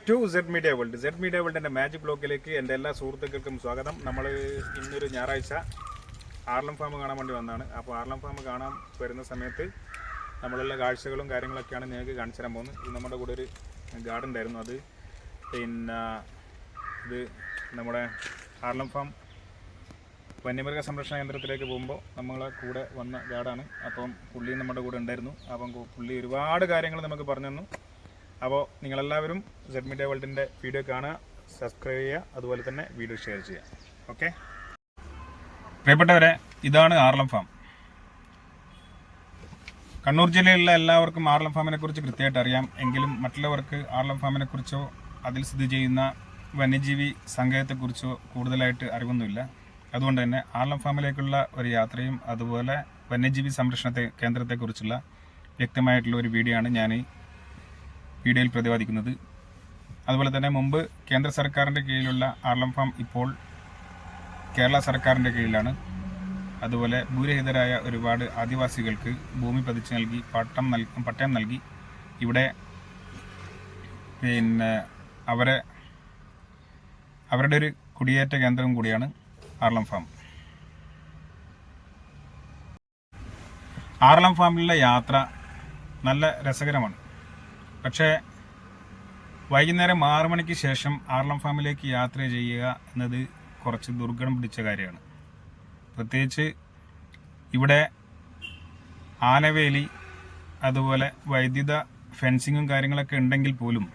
To Z media world. Z media വേൾഡിൻ്റെ magic ബ്ലോക്കിലേക്ക് എൻ്റെ എല്ലാ സുഹൃത്തുക്കൾക്കും സ്വാഗതം. നമ്മൾ ഇന്നൊരു ഞായറാഴ്ച ആർലം ഫാം കാണാൻ വേണ്ടി വന്നതാണ്. അപ്പോൾ ആർലം ഫാം കാണാൻ വരുന്ന സമയത്ത് നമ്മളുള്ള കാഴ്ചകളും കാര്യങ്ങളൊക്കെയാണ് നിങ്ങൾക്ക് കാണിച്ചു തരാൻ പോകുന്നത്. ഇത് നമ്മുടെ കൂടെ ഒരു ഗാർഡൻ ഉണ്ടായിരുന്നു. അത് പിന്നെ ഇത് നമ്മുടെ ആർലം ഫാം വന്യമൃഗ സംരക്ഷണ കേന്ദ്രത്തിലേക്ക് പോകുമ്പോൾ നമ്മളെ കൂടെ വന്ന ഗാർഡാണ്. അപ്പം പുള്ളി നമ്മുടെ കൂടെ ഉണ്ടായിരുന്നു. അപ്പം പുള്ളി ഒരുപാട് കാര്യങ്ങൾ നമുക്ക് പറഞ്ഞു തന്നു. അപ്പോൾ നിങ്ങളെല്ലാവരും സെഡ് മീഡിയ വേൾഡിൻ്റെ വീഡിയോ കാണുക, സബ്സ്ക്രൈബ് ചെയ്യുക, അതുപോലെ തന്നെ വീഡിയോ ഷെയർ ചെയ്യുക. ഓക്കെ പ്രിയപ്പെട്ടവരെ, ഇതാണ് ആർലം ഫാം. കണ്ണൂർ ജില്ലയിലുള്ള എല്ലാവർക്കും ആർലം ഫാമിനെ കുറിച്ച് കൃത്യമായിട്ട് അറിയാം. എങ്കിലും മറ്റുള്ളവർക്ക് ആർലം ഫാമിനെ കുറിച്ചോ അതിൽ സ്ഥിതി ചെയ്യുന്ന വന്യജീവി സങ്കേതത്തെക്കുറിച്ചോ കൂടുതലായിട്ട് അറിവൊന്നുമില്ല. അതുകൊണ്ട് തന്നെ ആർലം ഫാമിലേക്കുള്ള ഒരു യാത്രയും അതുപോലെ വന്യജീവി സംരക്ഷണ കേന്ദ്രത്തെക്കുറിച്ചുള്ള വ്യക്തമായിട്ടുള്ള ഒരു വീഡിയോ ആണ് ഞാൻ വീഡിയോയിൽ പ്രതിപാദിക്കുന്നത്. അതുപോലെ തന്നെ മുമ്പ് കേന്ദ്ര സർക്കാരിൻ്റെ കീഴിലുള്ള ആർലം ഫാം ഇപ്പോൾ കേരള സർക്കാരിൻ്റെ കീഴിലാണ്. അതുപോലെ ഭൂരഹിതരായ ഒരുപാട് ആദിവാസികൾക്ക് ഭൂമി പതിച്ച് നൽകി പട്ടയം നൽകി ഇവിടെ പിന്നെ അവരുടെ ഒരു കുടിയേറ്റ കേന്ദ്രം കൂടിയാണ് ആർലം ഫാം. ആർലം ഫാമിലുള്ള യാത്ര നല്ല രസകരമാണ്. പക്ഷേ വൈകുന്നേരം 6 മണിക്ക് ശേഷം ആർലം ഫാമിലേക്ക് യാത്ര ചെയ്യുക എന്നത് കുറച്ച് ദുർഘടം പിടിച്ച കാര്യമാണ്. പ്രത്യേകിച്ച് ഇവിടെ ആനവേലി അതുപോലെ വൈദ്യുത ഫെൻസിങ്ങും കാര്യങ്ങളൊക്കെ ഉണ്ടെങ്കിൽ പോലും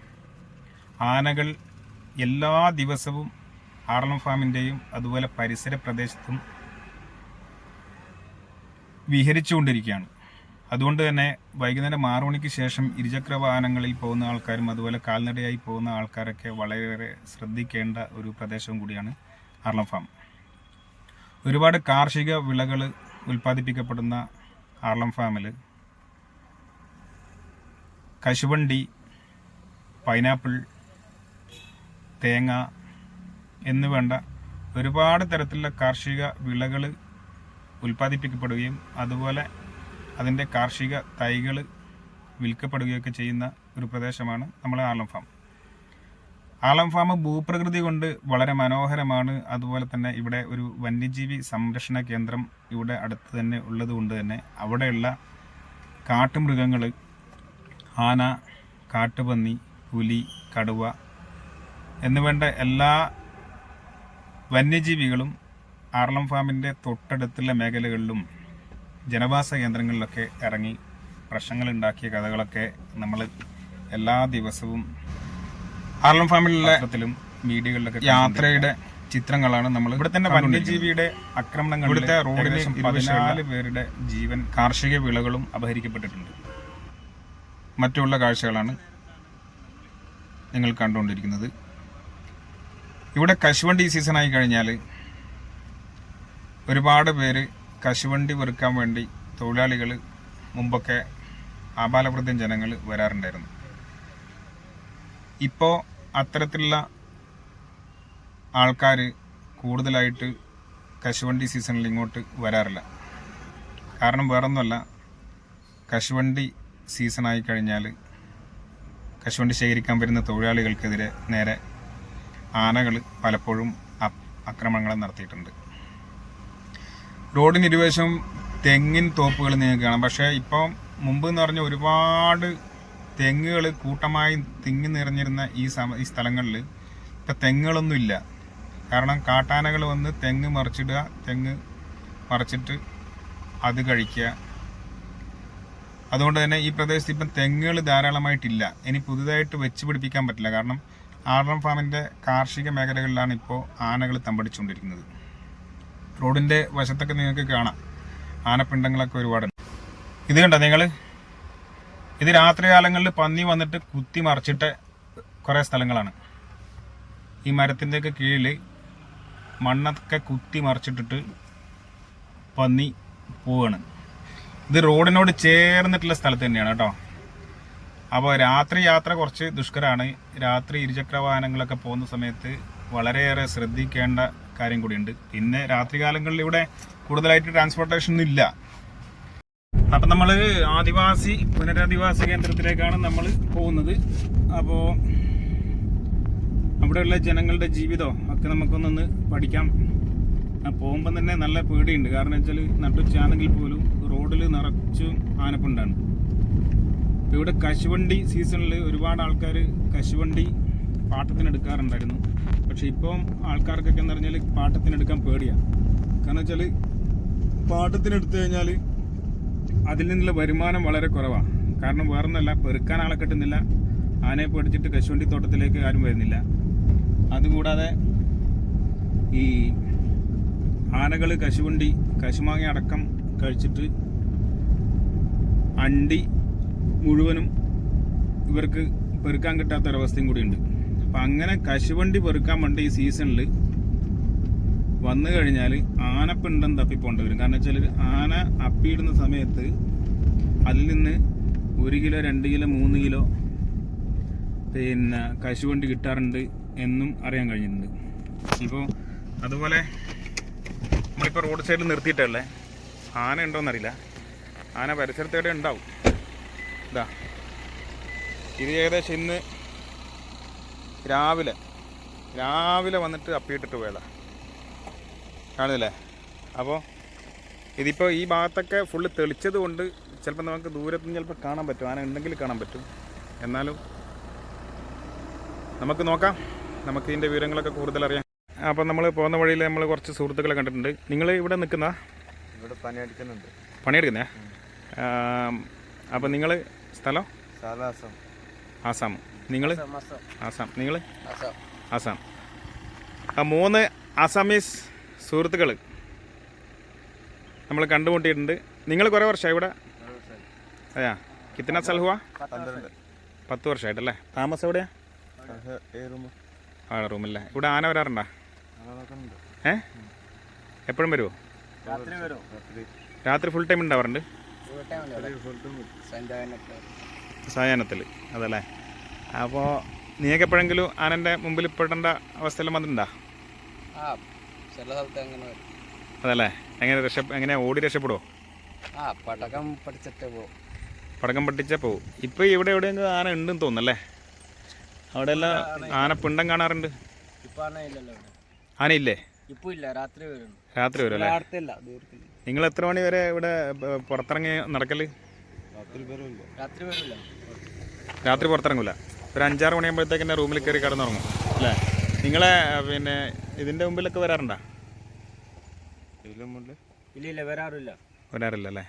ആനകൾ എല്ലാ ദിവസവും ആർലം ഫാമിൻ്റെയും അതുപോലെ പരിസര പ്രദേശത്തും വിഹരിച്ചുകൊണ്ടിരിക്കുകയാണ്. അതുകൊണ്ട് തന്നെ വൈകുന്നേരം 6 മണിക്ക് ശേഷം ഇരുചക്ര വാഹനങ്ങളിൽ പോകുന്ന ആൾക്കാരും അതുപോലെ കാൽനടയായി പോകുന്ന ആൾക്കാരൊക്കെ വളരെയേറെ ശ്രദ്ധിക്കേണ്ട ഒരു പ്രദേശവും കൂടിയാണ് ആർലം ഫാം. ഒരുപാട് കാർഷിക വിളകൾ ഉൽപ്പാദിപ്പിക്കപ്പെടുന്ന ആർലം ഫാമിൽ കശുവണ്ടി, പൈനാപ്പിൾ, തേങ്ങ എന്നുവേണ്ട ഒരുപാട് തരത്തിലുള്ള കാർഷിക വിളകൾ ഉൽപ്പാദിപ്പിക്കപ്പെടുകയും അതുപോലെ അതിൻ്റെ കാർഷിക തൈകൾ വിൽക്കപ്പെടുകയൊക്കെ ചെയ്യുന്ന ഒരു പ്രദേശമാണ് നമ്മളെ ആർലം ഫാം. ആർലം ഫാം ഭൂപ്രകൃതി കൊണ്ട് വളരെ മനോഹരമാണ്. അതുപോലെ തന്നെ ഇവിടെ ഒരു വന്യജീവി സംരക്ഷണ കേന്ദ്രം ഇവിടെ അടുത്ത് തന്നെ ഉള്ളത് കൊണ്ട് തന്നെ അവിടെയുള്ള കാട്ടുമൃഗങ്ങൾ, ആന, കാട്ടുപന്നി, പുലി, കടുവ എന്നുവേണ്ട എല്ലാ വന്യജീവികളും ആർലം ഫാമിൻ്റെ തൊട്ടടുത്തുള്ള മേഖലകളിലും ജനവാസ കേന്ദ്രങ്ങളിലൊക്കെ ഇറങ്ങി പ്രശ്നങ്ങളുണ്ടാക്കിയ കഥകളൊക്കെ നമ്മൾ എല്ലാ ദിവസവും ആർലം ഫാമിലുള്ള മീഡിയകളിലൊക്കെ യാത്രയുടെ ചിത്രങ്ങളാണ് നമ്മൾ. ഇവിടെ തന്നെ വന്യജീവിയുടെ ആക്രമണങ്ങൾ, ഇവിടുത്തെ റോഡിന് 14 പേരുടെ ജീവൻ, കാർഷിക വിളകളും അപഹരിക്കപ്പെട്ടിട്ടുണ്ട്. മറ്റുള്ള കാഴ്ചകളാണ് നിങ്ങൾ കണ്ടുകൊണ്ടിരിക്കുന്നത്. ഇവിടെ കശുവണ്ടി സീസണായി കഴിഞ്ഞാൽ ഒരുപാട് പേര് കശുവണ്ടി വെറുക്കാൻ വേണ്ടി തൊഴിലാളികൾ മുമ്പൊക്കെ ആബാലവൃദ്ധം ജനങ്ങൾ വരാറുണ്ടായിരുന്നു. ഇപ്പോൾ അത്തരത്തിലുള്ള ആൾക്കാർ കൂടുതലായിട്ട് കശുവണ്ടി സീസണിൽ ഇങ്ങോട്ട് വരാറില്ല. കാരണം വേറൊന്നുമല്ല, കശുവണ്ടി സീസണായി കഴിഞ്ഞാൽ കശുവണ്ടി ശേഖരിക്കാൻ വരുന്ന തൊഴിലാളികൾക്കെതിരെ നേരെ ആനകൾ പലപ്പോഴും ആക്രമണങ്ങൾ നടത്തിയിട്ടുണ്ട്. റോഡിന് ഇരുവശവും തെങ്ങിൻ തോപ്പുകൾ നിങ്ങൾക്ക് കാണാം. പക്ഷേ ഇപ്പം മുമ്പ് എന്ന് പറഞ്ഞാൽ ഒരുപാട് തെങ്ങുകൾ കൂട്ടമായി തിങ്ങി നിറഞ്ഞിരുന്ന ഈ സ്ഥലങ്ങളിൽ ഇപ്പം തെങ്ങുകളൊന്നുമില്ല. കാരണം കാട്ടാനകൾ വന്ന് തെങ്ങ് മറിച്ചിടുക, തെങ്ങ് മറിച്ചിട്ട് അത് കഴിക്കുക. അതുകൊണ്ട് തന്നെ ഈ പ്രദേശത്ത് ഇപ്പം തെങ്ങുകൾ ധാരാളമായിട്ടില്ല. ഇനി പുതുതായിട്ട് വെച്ച് പിടിപ്പിക്കാൻ പറ്റില്ല. കാരണം ആർലം ഫാമിൻ്റെ കാർഷിക മേഖലകളിലാണ് ഇപ്പോൾ ആനകൾ തമ്പടിച്ചുകൊണ്ടിരിക്കുന്നത്. റോഡിൻ്റെ വശത്തൊക്കെ നിങ്ങൾക്ക് കാണാം ആനപ്പിണ്ടങ്ങളൊക്കെ ഒരുപാടുണ്ട്. ഇത് കണ്ടോ നിങ്ങൾ? ഇത് രാത്രികാലങ്ങളിൽ പന്നി വന്നിട്ട് കുത്തി മറിച്ചിട്ട കുറേ സ്ഥലങ്ങളാണ്. ഈ മരത്തിൻ്റെയൊക്കെ കീഴിൽ മണ്ണൊക്കെ കുത്തി മറിച്ചിട്ടിട്ട് പന്നി പോവുകയാണ്. ഇത് റോഡിനോട് ചേർന്നിട്ടുള്ള സ്ഥലത്ത് തന്നെയാണ് കേട്ടോ. അപ്പോൾ രാത്രി യാത്ര കുറച്ച് ദുഷ്കരമാണ്. രാത്രി ഇരുചക്ര വാഹനങ്ങളൊക്കെ പോകുന്ന സമയത്ത് വളരെയേറെ ശ്രദ്ധിക്കേണ്ട കാര്യം കൂടിയുണ്ട്. പിന്നെ രാത്രികാലങ്ങളിൽ ഇവിടെ കൂടുതലായിട്ട് ട്രാൻസ്പോർട്ടേഷൻ ഒന്നും ഇല്ല. അപ്പം നമ്മൾ പുനരധിവാസ കേന്ദ്രത്തിലേക്കാണ് നമ്മൾ പോകുന്നത്. അപ്പോൾ അവിടെയുള്ള ജനങ്ങളുടെ ജീവിതം ഒക്കെ നമുക്കൊന്നൊന്ന് പഠിക്കാം. പോകുമ്പം തന്നെ നല്ല പേടിയുണ്ട്. കാരണം വെച്ചാൽ നട്ടുച്ചാണെങ്കിൽ പോലും റോഡിൽ നിറച്ചും ആനപ്പുണ്ടാണ്. ഇവിടെ കശുവണ്ടി സീസണിൽ ഒരുപാട് ആൾക്കാർ കശുവണ്ടി പാട്ടത്തിനെടുക്കാറുണ്ടായിരുന്നു. പക്ഷെ ഇപ്പം ആൾക്കാർക്കൊക്കെ എന്ന് പറഞ്ഞാൽ പാട്ടത്തിനെടുക്കാൻ പേടിയാണ്. കാരണം വെച്ചാൽ പാട്ടത്തിനെടുത്തു കഴിഞ്ഞാൽ അതിൽ നിന്നുള്ള വരുമാനം വളരെ കുറവാണ്. കാരണം വേറൊന്നല്ല, പെറുക്കാൻ ആളെ കിട്ടുന്നില്ല. ആനയെ പേടിച്ചിട്ട് കശുവണ്ടി തോട്ടത്തിലേക്ക് ആരും വരുന്നില്ല. അതുകൂടാതെ ഈ ആനകൾ കശുമാങ്ങ അടക്കം കഴിച്ചിട്ട് അണ്ടി മുഴുവനും ഇവർക്ക് പെറുക്കാൻ കിട്ടാത്തൊരവസ്ഥയും കൂടിയുണ്ട്. അപ്പം അങ്ങനെ കശുവണ്ടി പെറുക്കാൻ വേണ്ടി ഈ സീസണിൽ വന്നു കഴിഞ്ഞാൽ ആനപ്പിണ്ടം തപ്പിപ്പോണ്ട് വരും. കാരണം വെച്ചാൽ ആന അപ്പിയിടുന്ന സമയത്ത് അതിൽ നിന്ന് 1 കിലോ 2 കിലോ 3 കിലോ പിന്നെ കശുവണ്ടി കിട്ടാറുണ്ട് എന്നും അറിയാൻ കഴിഞ്ഞിട്ടുണ്ട്. ഇപ്പോൾ അതുപോലെ നമ്മളിപ്പോൾ റോഡ് സൈഡിൽ നിർത്തിയിട്ടല്ലേ, ആന ഉണ്ടോയെന്നറിയില്ല. ആന പരിസരത്തേടെ ഉണ്ടാവും. ഇതാ ഇത് ഏകദേശം ഇന്ന് രാവിലെ വന്നിട്ട് അപ്പിയിട്ടിട്ട് പോയതാ, കാണുന്നില്ലേ? അപ്പോൾ ഇതിപ്പോൾ ഈ ഭാഗത്തൊക്കെ ഫുള്ള് തെളിച്ചത് കൊണ്ട് ചിലപ്പോൾ നമുക്ക് ദൂരത്തുനിന്ന് ചിലപ്പോൾ കാണാൻ പറ്റും, ആന ഉണ്ടെങ്കിൽ കാണാൻ പറ്റും. എന്നാലും നമുക്ക് നോക്കാം, നമുക്ക് ഇതിൻ്റെ വിവരങ്ങളൊക്കെ കൂടുതൽ അറിയാം. അപ്പം നമ്മൾ പോകുന്ന വഴിയിൽ നമ്മൾ കുറച്ച് സുഹൃത്തുക്കളെ കണ്ടിട്ടുണ്ട്. നിങ്ങൾ ഇവിടെ നിൽക്കുന്ന ഇവിടെ പണിയെടുക്കുന്നുണ്ട്. പണിയെടുക്കുന്നേ? അപ്പം നിങ്ങൾ സ്ഥലം? ആസാം. നിങ്ങൾ ആസാം. നിങ്ങൾ ആസാം. 3 ആസാമീസ് സുഹൃത്തുക്കൾ നമ്മൾ കണ്ടുമുട്ടിയിട്ടുണ്ട്. നിങ്ങൾ കുറേ വർഷമായി ഇവിടെ? അതെയാ, കിത്തന സാൽ ഹുവാ? 10 വർഷമായിട്ടല്ലേ. താമസം എവിടെയാ? റൂമല്ലേ. ഇവിടെ ആന വരാറുണ്ടോ? എപ്പോഴും വരുമോ? രാത്രി ഫുൾ ടൈം ഉണ്ടാവാറുണ്ട് സായാഹ്നത്തിൽ, അതല്ലേ? അപ്പോൾ നീക്ക് എപ്പോഴെങ്കിലും ആനൻ്റെ മുമ്പിൽ പെടേണ്ട അവസ്ഥയെല്ലാം വന്നിട്ടുണ്ടോ? അതല്ലേ? എങ്ങനെയാ ഓടി രക്ഷപ്പെടുമോ? പടക്കം പഠിച്ചാൽ പോവും. ഇപ്പോൾ ഇവിടെ എവിടെയെങ്കിലും ആന ഉണ്ടെന്ന് തോന്നുന്നല്ലേ? അവിടെ എല്ലാം ആനപ്പിണ്ടം കാണാറുണ്ട്. ആനയില്ലേ? രാത്രി വരും അല്ലേ? നിങ്ങൾ എത്ര മണി വരെ ഇവിടെ പുറത്തിറങ്ങി നടക്കല്? രാത്രി പുറത്തിറങ്ങൂല. ഒരു 5-6 മണിയാകുമ്പോഴത്തേക്ക് തന്നെ റൂമിൽ കയറി കിടന്നുറങ്ങും അല്ലേ? നിങ്ങളെ പിന്നെ ഇതിൻ്റെ മുമ്പിലൊക്കെ വരാറുണ്ടോ? വരാറില്ല അല്ലേ?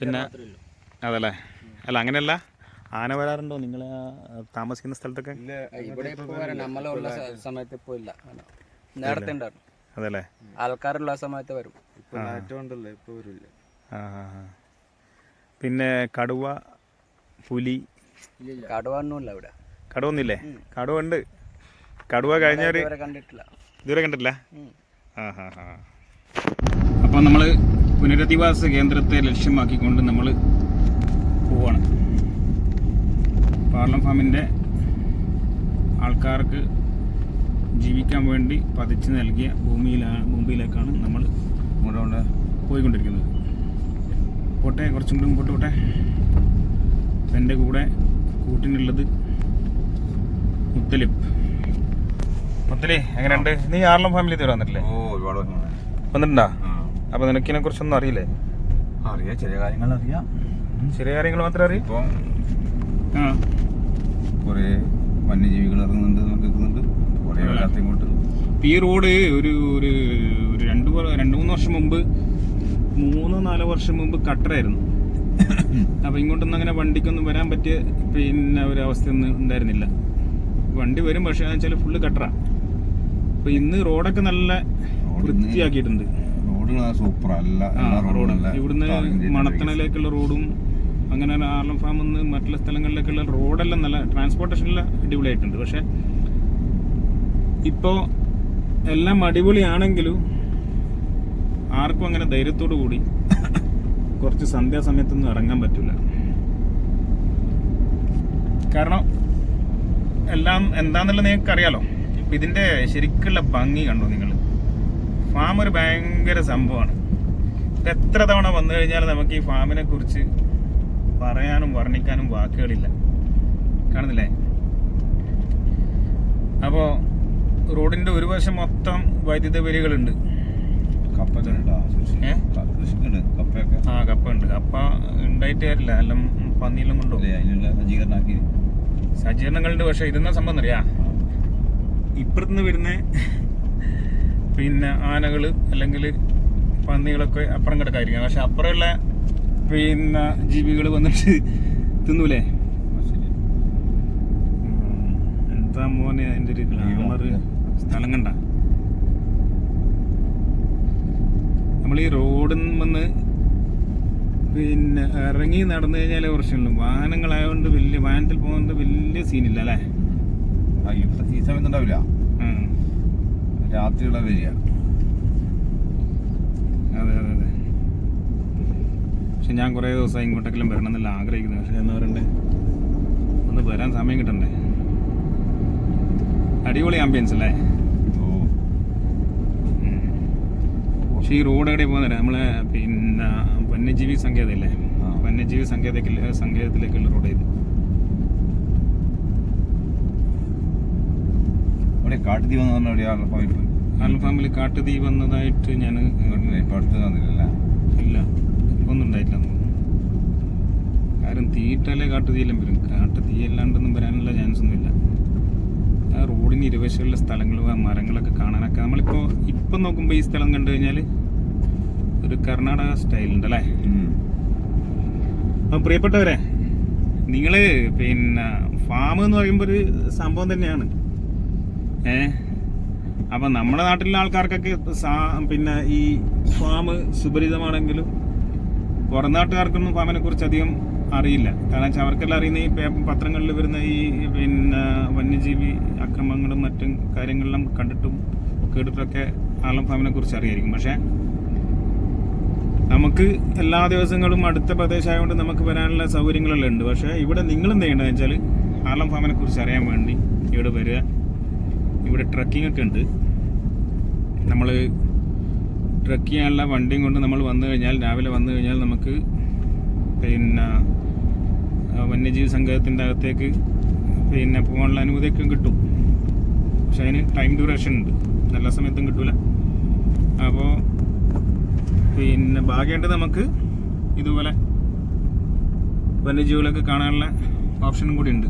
പിന്നെ അതല്ലേ? അല്ല അങ്ങനെയല്ല, ആന വരാറുണ്ടോ നിങ്ങൾ താമസിക്കുന്ന സ്ഥലത്തൊക്കെ? അതല്ലേ? ആൾക്കാരുള്ള സമയത്ത് വരും. പിന്നെ കടുവ, പുലി? കടുവ ഒന്നുമില്ല ഇവിടെ. കടുവ ഒന്നുമില്ലേ? കടുവ ഉണ്ട്. കടുവ കഴിഞ്ഞവര് കണ്ടിട്ടില്ല. ഇതുവരെ കണ്ടിട്ടില്ല? അപ്പോൾ നമ്മൾ പുനരധിവാസ കേന്ദ്രത്തെ ലക്ഷ്യമാക്കിക്കൊണ്ട് നമ്മൾ പോവാണ്. പാർലം ഫാമിൻ്റെ ആൾക്കാർക്ക് ജീവിക്കാൻ വേണ്ടി പതിച്ചു നൽകിയ ഭൂമിയിലേക്കാണ് നമ്മൾ മുന്നോട്ട് പോയിക്കൊണ്ടിരിക്കുന്നത്. പോട്ടെ, കുറച്ചും കൂടി മുമ്പോട്ട് പോട്ടെ. എൻ്റെ കൂടെ കൂട്ടിനുള്ളത് മുത്തലിബ്. എങ്ങനെയുണ്ട്? നീ ആർലം ഫാമിലി ഇതുവരെ വന്നിട്ടില്ലേ? വന്നിട്ടുണ്ടോ? അപ്പോൾ നിനക്കിനെ കുറിച്ചൊന്നും അറിയില്ലേ? അറിയാം, ചെറിയ കാര്യങ്ങൾ അറിയാം. ചെറിയ കാര്യങ്ങൾ മാത്രമേ അറിയൂ. ഇപ്പോൾ കുറേ വന്യജീവികൾ ഇറങ്ങുന്നുണ്ട്, നിൽക്കുന്നുണ്ട്. കുറേ വരാത്ത ഇങ്ങോട്ട്. ഈ റോഡ് ഒരു 2-3 വർഷം മുമ്പ്, 3-4 വർഷം മുമ്പ് കട്ടറായിരുന്നു. അപ്പോൾ ഇങ്ങോട്ടൊന്നും അങ്ങനെ വണ്ടിക്കൊന്നും വരാൻ പറ്റിയ പിന്നെ ഒരു അവസ്ഥയൊന്നും ഉണ്ടായിരുന്നില്ല. വണ്ടി വരും, പക്ഷേ എന്ന് വെച്ചാൽ ഫുള്ള് കട്ടറാ. അപ്പോൾ ഇന്ന് റോഡൊക്കെ നല്ല വൃത്തിയാക്കിയിട്ടുണ്ട്. ഇവിടുന്ന് മണത്തണയിലേക്കുള്ള റോഡും അങ്ങനെ ആർലം ഫാമിൽ നിന്ന് മറ്റുള്ള സ്ഥലങ്ങളിലേക്കുള്ള റോഡെല്ലാം നല്ല ട്രാൻസ്പോർട്ടേഷനെല്ലാം അടിപൊളിയായിട്ടുണ്ട്. പക്ഷെ ഇപ്പോൾ എല്ലാം അടിപൊളിയാണെങ്കിലും ആർക്കും അങ്ങനെ ധൈര്യത്തോടു കൂടി കുറച്ച് സന്ധ്യാസമയത്തൊന്നും ഇറങ്ങാൻ പറ്റില്ല. കാരണം എല്ലാം എന്താണെന്നുള്ളത് നിങ്ങൾക്ക് അറിയാലോ. ഇപ്പം ഇതിൻ്റെ ശരിക്കുള്ള ഭംഗി കണ്ടോ നിങ്ങൾ? ഫാം ഒരു ഭയങ്കര സംഭവമാണ്. ഇപ്പം എത്ര തവണ വന്നു കഴിഞ്ഞാൽ നമുക്ക് ഈ ഫാമിനെ കുറിച്ച് പറയാനും വർണ്ണിക്കാനും വാക്കുകളില്ല. കാണുന്നില്ലേ? അപ്പോൾ റോഡിന്റെ ഒരു വശം മൊത്തം വൈദ്യുത വരികളുണ്ട്. കപ്പൊക്കെ കൃഷിക്കുണ്ട് കപ്പയൊക്കെ. ആ കപ്പ ഉണ്ട്. കപ്പ ഉണ്ടായിട്ട് കാര്യമില്ല, എല്ലാം പന്നിയെല്ലാം കൊണ്ടുപോകും. അതിനുള്ള സജ്ജീകരണമാക്കി സജ്ജീകരണങ്ങളുണ്ട്. പക്ഷെ ഇതെന്നാ സംഭവം അറിയാ, ഇപ്പുറത്തുനിന്ന് വരുന്ന പിന്നെ ആനകള് അല്ലെങ്കിൽ പന്നികളൊക്കെ അപ്പുറം കിടക്കായിരിക്കും. പക്ഷെ അപ്പുറമുള്ള പിന്നെ ജീവികൾ വന്നിട്ട് തിന്നൂലേ. എന്താ മോനെ അതിന്റെ ഒരു ഗ്ലാമർ സ്ഥലം കണ്ട. നമ്മൾ ഈ റോഡിൽ നിന്ന് പിന്നെ ഇറങ്ങി നടന്നു കഴിഞ്ഞാലേ പ്രശ്നമുള്ളൂ. വാഹനങ്ങളായതുകൊണ്ട് വലിയ വാഹനത്തിൽ പോകുന്നത് വലിയ സീനില്ല അല്ലേ. ഈ സമയത്ത് ഉണ്ടാവില്ല, രാത്രിയുള്ള വരിക. അതെ അതെ അതെ. പക്ഷെ ഞാൻ കുറേ ദിവസമായി ഇങ്ങോട്ടേക്കെല്ലാം വരണം എന്നല്ല ആഗ്രഹിക്കുന്നത്. പക്ഷെ എന്താ പറയണ്ടേ, ഒന്ന് വരാൻ സമയം കിട്ടണ്ടേ. അടിപൊളി ആംബിയൻസ് അല്ലേ. പക്ഷെ ഈ റോഡ് എവിടെ പോകുന്നില്ല, നമ്മളെ പിന്നെ വന്യജീവി സങ്കേതമില്ലേ, വന്യജീവി സങ്കേതത്തിലേക്കുള്ള റോഡ് ഇത്. കാട്ടുതീ വന്ന ആൽഫാമിൽ കാട്ടുതീ വന്നതായിട്ട് ഞാൻ ഇല്ല, ഒന്നും ഉണ്ടായിട്ടില്ല. കാരണം തീയിട്ടാലേ കാട്ടുതീയെല്ലാം വരും. കാട്ടുതീ അല്ലാണ്ടൊന്നും വരാനുള്ള ചാൻസ് ഒന്നുമില്ല. ആ റോഡിന് ഇരുവശമുള്ള സ്ഥലങ്ങളും ആ മരങ്ങളൊക്കെ കാണാനൊക്കെ നമ്മളിപ്പോൾ ഇപ്പം നോക്കുമ്പോൾ ഈ സ്ഥലം കണ്ടു കഴിഞ്ഞാൽ ഒരു കർണാടക സ്റ്റൈലുണ്ട് അല്ലേ. അപ്പം പ്രിയപ്പെട്ടവരെ, നിങ്ങൾ പിന്നെ ഫാം എന്ന് പറയുമ്പോൾ ഒരു സംഭവം തന്നെയാണ്. അപ്പം നമ്മുടെ നാട്ടിലെ ആൾക്കാർക്കൊക്കെ പിന്നെ ഈ ഫാം സുപരിതമാണെങ്കിലും പുറം നാട്ടുകാർക്കൊന്നും ഫാമിനെ കുറിച്ച് അധികം അറിയില്ല. കാരണം വെച്ചാൽ അവർക്കെല്ലാം അറിയുന്ന ഈ പത്രങ്ങളിൽ വരുന്ന ഈ പിന്നെ വന്യജീവി അക്രമങ്ങളും മറ്റും കാര്യങ്ങളെല്ലാം കണ്ടിട്ടും കേട്ടിട്ടൊക്കെ ആലം ഫാമിനെ കുറിച്ച് അറിയായിരിക്കും. പക്ഷേ നമുക്ക് എല്ലാ ദിവസങ്ങളും അടുത്ത പ്രദേശമായതുകൊണ്ട് നമുക്ക് വരാനുള്ള സൗകര്യങ്ങളെല്ലാം ഉണ്ട്. പക്ഷേ ഇവിടെ നിങ്ങൾ എന്ത് ചെയ്യേണ്ടതെന്ന് വെച്ചാൽ ആലം ഫാമിനെ കുറിച്ച് അറിയാൻ വേണ്ടി ഇവിടെ വരിക. ഇവിടെ ട്രക്കിംഗ് ഒക്കെ ഉണ്ട്. നമ്മൾ ട്രക്ക് ചെയ്യാനുള്ള വണ്ടിയും കൊണ്ട് നമ്മൾ വന്നു കഴിഞ്ഞാൽ, രാവിലെ വന്നു കഴിഞ്ഞാൽ നമുക്ക് പിന്നെ വന്യജീവി സങ്കേതത്തിൻ്റെ അകത്തേക്ക് പിന്നെ പോകാനുള്ള അനുമതിയൊക്കെ കിട്ടും. പക്ഷെ അതിന് ടൈം ഡ്യൂറേഷൻ ഉണ്ട്, എല്ലാ സമയത്തും കിട്ടൂല. അപ്പോൾ പിന്നെ ഭാഗ്യമായിട്ട് നമുക്ക് ഇതുപോലെ വന്യജീവികളൊക്കെ കാണാനുള്ള ഓപ്ഷനും കൂടി ഉണ്ട്.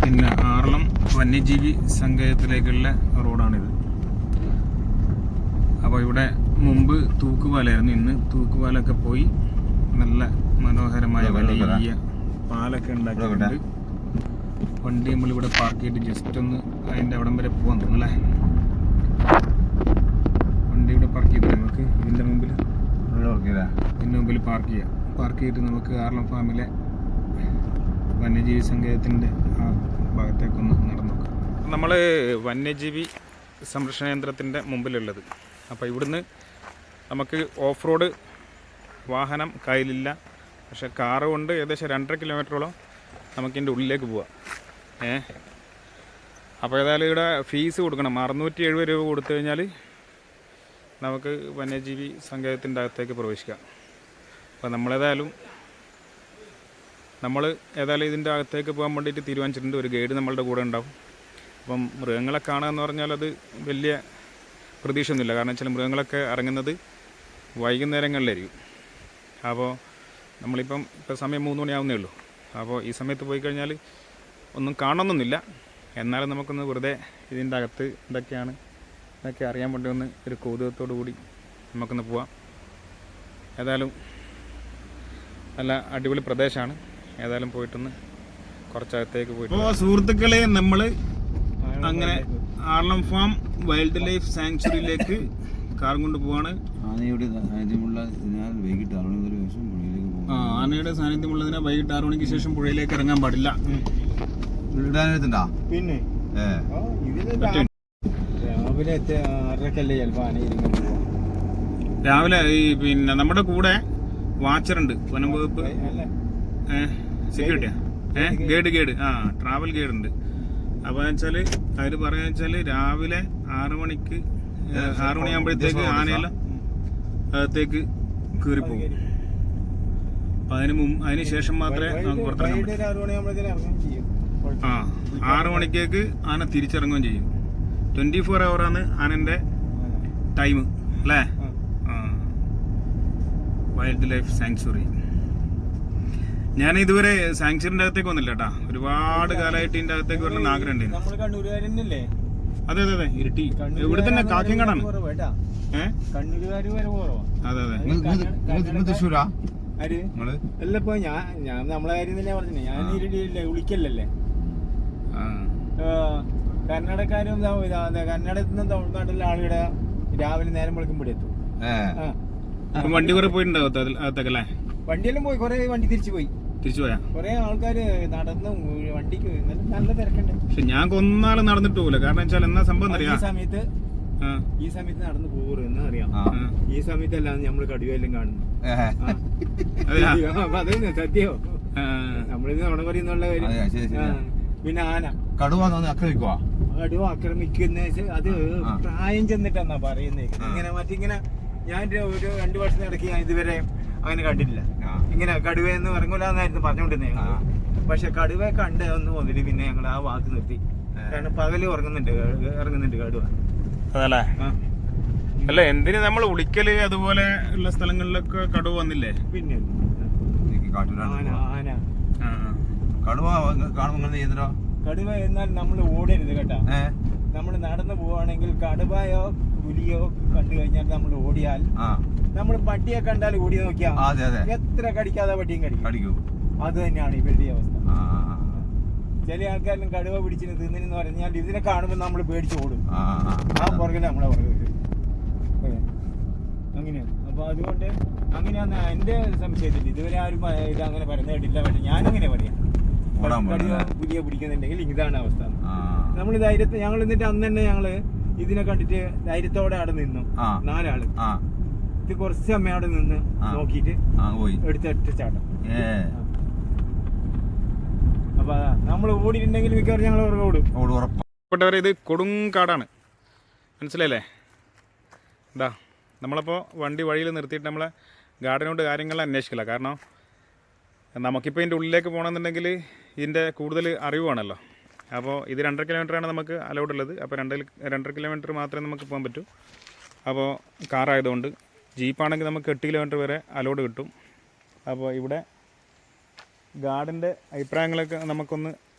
പിന്നെ ആറളം വന്യജീവി സങ്കേതത്തിലേക്കുള്ള റോഡാണിത്. അപ്പോൾ ഇവിടെ മുമ്പ് തൂക്കുപാലായിരുന്നു, ഇന്ന് തൂക്കുപാലൊക്കെ പോയി നല്ല മനോഹരമായ വലിയ പാലൊക്കെ ഉണ്ടാക്കിയിട്ടുണ്ട്. വണ്ടി നമ്മളിവിടെ പാർക്ക് ചെയ്തിട്ട് ജസ്റ്റ് ഒന്ന് അതിൻ്റെ അവിടം വരെ പോകാൻ തോന്നുന്നു അല്ലേ. വണ്ടി ഇവിടെ പാർക്ക് ചെയ്തിട്ട് നമുക്ക് ഇതിൻ്റെ മുമ്പിൽ പാർക്ക് ചെയ്യാം. പാർക്ക് ചെയ്തിട്ട് നമുക്ക് ആറളം ഫാമിലെ വന്യജീവി സങ്കേതത്തിൻ്റെ ആ ഭാഗത്തേക്കൊന്ന് നടന്നു നോക്കാം. നമ്മൾ വന്യജീവി സംരക്ഷണ കേന്ദ്രത്തിൻ്റെ മുമ്പിലുള്ളത്. അപ്പോൾ ഇവിടുന്ന് നമുക്ക് ഓഫ് റോഡ് വാഹനം കയ്യിലില്ല. പക്ഷേ കാറ് കൊണ്ട് ഏകദേശം 2.5 കിലോമീറ്ററോളം നമുക്കിതിൻ്റെ ഉള്ളിലേക്ക് പോവാം. അപ്പോൾ ഏതായാലും ഇവിടെ ഫീസ് കൊടുക്കണം. 670 രൂപ കൊടുത്തു കഴിഞ്ഞാൽ നമുക്ക് വന്യജീവി സങ്കേതത്തിൻ്റെ അകത്തേക്ക് പ്രവേശിക്കാം. അപ്പോൾ നമ്മൾ ഏതായാലും ഇതിൻ്റെ അകത്തേക്ക് പോകാൻ വേണ്ടിയിട്ട് തീരുമാനിച്ചിട്ടുണ്ട്. ഒരു ഗൈഡ് നമ്മളുടെ കൂടെ ഉണ്ടാവും. അപ്പം മൃഗങ്ങളെ കാണുക എന്ന് പറഞ്ഞാൽ അത് വലിയ പ്രതീക്ഷയൊന്നുമില്ല. കാരണം വെച്ചാൽ മൃഗങ്ങളൊക്കെ ഇറങ്ങുന്നത് വൈകുന്നേരങ്ങളിലായിരിക്കും. അപ്പോൾ നമ്മളിപ്പം സമയം 3 മണിയാവുന്നേ ഉള്ളൂ. അപ്പോൾ ഈ സമയത്ത് പോയി കഴിഞ്ഞാൽ ഒന്നും കാണണമെന്നൊന്നുമില്ല. എന്നാലും നമുക്കൊന്ന് വെറുതെ ഇതിൻ്റെ അകത്ത് ഇതൊക്കെ അറിയാൻ വേണ്ടി ഒന്ന് ഒരു കൗതുകത്തോടു കൂടി നമുക്കൊന്ന് പോവാം. ഏതായാലും നല്ല അടിപൊളി പ്രദേശമാണ്. ഏതായാലും പോയിട്ടൊന്ന് കുറച്ചകത്തേക്ക് പോയിട്ട്. അപ്പോൾ സുഹൃത്തുക്കളെ, നമ്മൾ അങ്ങനെ ആർളം ഫാം വൈൽഡ് ലൈഫ് സാങ്ച്വറിയിലേക്ക് കാർ കൊണ്ട് പോവാണ്. ആനയുടെ സാന്നിധ്യമുള്ളതിനാൽ വൈകിട്ട് 6 മണിക്ക് ശേഷം പുഴയിലേക്ക് ഇറങ്ങാൻ പാടില്ല. പിന്നെ രാവിലെ 6:30 ചിലപ്പോൾ ആന ഇരിക്കാൻ പോവാം. രാവിലെ ഈ പിന്നെ നമ്മുടെ കൂടെ വാച്ചറുണ്ട്, വനം വകുപ്പ് സെക്യൂരിറ്റിയാ, ഗൈഡ് ട്രാവൽ ഗൈഡ് ഉണ്ട്. അപ്പോൾ വെച്ചാൽ അവർ പറയുക വെച്ചാൽ രാവിലെ 6 മണിയാകുമ്പോഴത്തേക്ക് ആനയെല്ലാം അകത്തേക്ക് കയറിപ്പോകും. അപ്പം അതിന് ശേഷം മാത്രമേ നമുക്ക് പുറത്തിറങ്ങാൻ പറ്റൂ. ആ 6 മണിക്കേക്ക് ആന തിരിച്ചിറങ്ങുകയും ചെയ്യും. 24 hour ആനന്റെ ടൈം അല്ലേ? Wild life sanctuary. ഞാൻ ഇതുവരെ സാങ്ച്വറിന്റെ അകത്തേക്ക് വന്നില്ല കേട്ടാ. ഒരുപാട് കാലമായിട്ട് ഇതിന്റെ അകത്തേക്ക് വരണം ആഗ്രഹം ഉണ്ട്. നമ്മള് കണ്ണൂരുകാരനല്ലേ? അതെ അതെ അതെ, ഇരിട്ടി ഇവിടെ തന്നെ കാക്കിയങ്കാടാണ്. കണ്ണൂരുകാര് വരെ കുറവാ. അതെ അതെ. തൃശ്ശൂരാ ആര്? അല്ല, ഇപ്പൊ ഞാൻ നമ്മളെ കാര്യം തന്നെ പറഞ്ഞേ. ഞാൻ ഇരിട്ടിയില്ലേ, ഉളിക്കല്ലേ. കർണാടകക്കാരും കർണാടകത്തിൽ നിന്ന് തമിഴ്നാട്ടിലെ ആളുകളുടെ രാവിലെ നേരം വെളുക്കും ഇവിടെ എത്തും. വണ്ടി കുറെ പോയിട്ടുണ്ടാവും അകത്തേക്കല്ലേ? വണ്ടിയെല്ലാം പോയി, കൊറേ വണ്ടി തിരിച്ചു പോയാ കൊറേ ആൾക്കാര് നടന്ന് വണ്ടിക്ക് നല്ല തിരക്കുണ്ട്. പക്ഷെ ഞാൻ കൊന്നാള് നടന്നിട്ട് പോകില്ല. കാരണം വെച്ചാൽ എന്നാ സംഭവം അറിയാം, ഈ സമയത്ത് നടന്നു പോകരുതെന്ന് അറിയാം. ഈ സമയത്തല്ലാതെ നമ്മള് കടുവയെല്ലാം കാണുന്നു. അതെ സത്യോ, നമ്മളിത് അവിടെ പറയുന്നുള്ള കാര്യം. പിന്നെ ആന കടുവ ആക്രമിക്കുന്ന അത് പ്രായം ചെന്നിട്ടെന്നാ പറയുന്നേ. ഇങ്ങനെ മറ്റിങ്ങനെ ഞാൻ ഒരു 2 വർഷം ഇടയ്ക്ക് ഞാൻ ഇതുവരെ അങ്ങനെ കണ്ടിട്ടില്ല. ഇങ്ങനെ കടുവ എന്ന് ഇറങ്ങൂലെന്നായിരുന്നു പറഞ്ഞുകൊണ്ടിരുന്നേ. പക്ഷെ കടുവ കണ്ട് ഒന്ന് വന്നിട്ട് പിന്നെ ഞങ്ങൾ ആ വാക്ക് നിർത്തി. കാരണം പകല് ഇറങ്ങുന്നുണ്ട് കടുവ. അതല്ലേ? അല്ല, എന്തിന് നമ്മൾ ഉളിക്കല് അതുപോലെ ഉള്ള സ്ഥലങ്ങളിലൊക്കെ കടുവ വന്നില്ലേ? പിന്നെ ആന കടുവ എന്നാൽ നമ്മൾ ഓടരുത് കേട്ടാ. നമ്മൾ നടന്നു പോവാണെങ്കിൽ കടുവയോ പുലിയോ കണ്ടു കഴിഞ്ഞാൽ നമ്മൾ ഓടിയാൽ, നമ്മൾ പട്ടിയെ കണ്ടാൽ ഓടി നോക്കിയാ എത്ര കടിക്കാതെ പട്ടിയും കടിക്കും. അത് തന്നെയാണ് ഇവരുടെ അവസ്ഥ. ചില ആൾക്കാരും കടുവ പിടിച്ചിന് തിന്നിനെന്ന് പറഞ്ഞാൽ ഇതിനെ കാണുമ്പോൾ നമ്മൾ പേടിച്ച് ഓടും. ആ പുറകില് നമ്മളെ പുറകെ അങ്ങനെയാണ്. അപ്പൊ അതുകൊണ്ട് അങ്ങനെയാന്ന് എന്റെ സംശയത്തിൽ. ഇതുവരെ ആരും ഇത് അങ്ങനെ പറയുന്ന കേട്ടില്ല. പക്ഷെ ഞാനങ്ങനെ പറയാം, കടുവ പുലിയെ പിടിക്കുന്നുണ്ടെങ്കിൽ ഇതാണ് അവസ്ഥ. നമ്മൾ ധൈര്യത്തെ ഞങ്ങൾ എന്നിട്ട് അന്ന് തന്നെ ഞങ്ങള് ഇതിനെ കണ്ടിട്ട് ധൈര്യത്തോടെ അവിടെ നിന്നു. 4 ആള്. ഇത് കുറച്ച് സമയം അവിടെ നിന്ന് നോക്കിട്ട് എടുത്തൊറ്റ ചാട്ടം. അപ്പൊ നമ്മൾ ഓടിയിട്ടുണ്ടെങ്കിൽ മിക്കവാറും ഞങ്ങൾ ഓടും. ഇത് കൊടുങ്കാടാണ്, മനസ്സിലല്ലേ? എന്താ നമ്മളപ്പോൾ വണ്ടി വഴിയിൽ നിർത്തിയിട്ട് നമ്മളെ ഗാർഡനോട് കാര്യങ്ങൾ അന്വേഷിക്കില്ല. കാരണം നമുക്കിപ്പോൾ ഇതിൻ്റെ ഉള്ളിലേക്ക് പോകണമെന്നുണ്ടെങ്കിൽ ഇതിൻ്റെ കൂടുതൽ അറിവ് വേണമല്ലോ. അപ്പോൾ ഇത് 2.5 കിലോമീറ്ററാണ് നമുക്ക് അലൗഡ് ഉള്ളത്. അപ്പോൾ 2.5 കിലോമീറ്റർ മാത്രമേ നമുക്ക് പോകാൻ പറ്റൂ. അപ്പോൾ കാറായതുകൊണ്ട്. ജീപ്പാണെങ്കിൽ നമുക്ക് 8 കിലോമീറ്റർ വരെ അലൗഡ് കിട്ടും. അപ്പോൾ ഇവിടെ ഗാർഡൻ്റെ അഭിപ്രായങ്ങളൊക്കെ നമുക്കൊന്ന്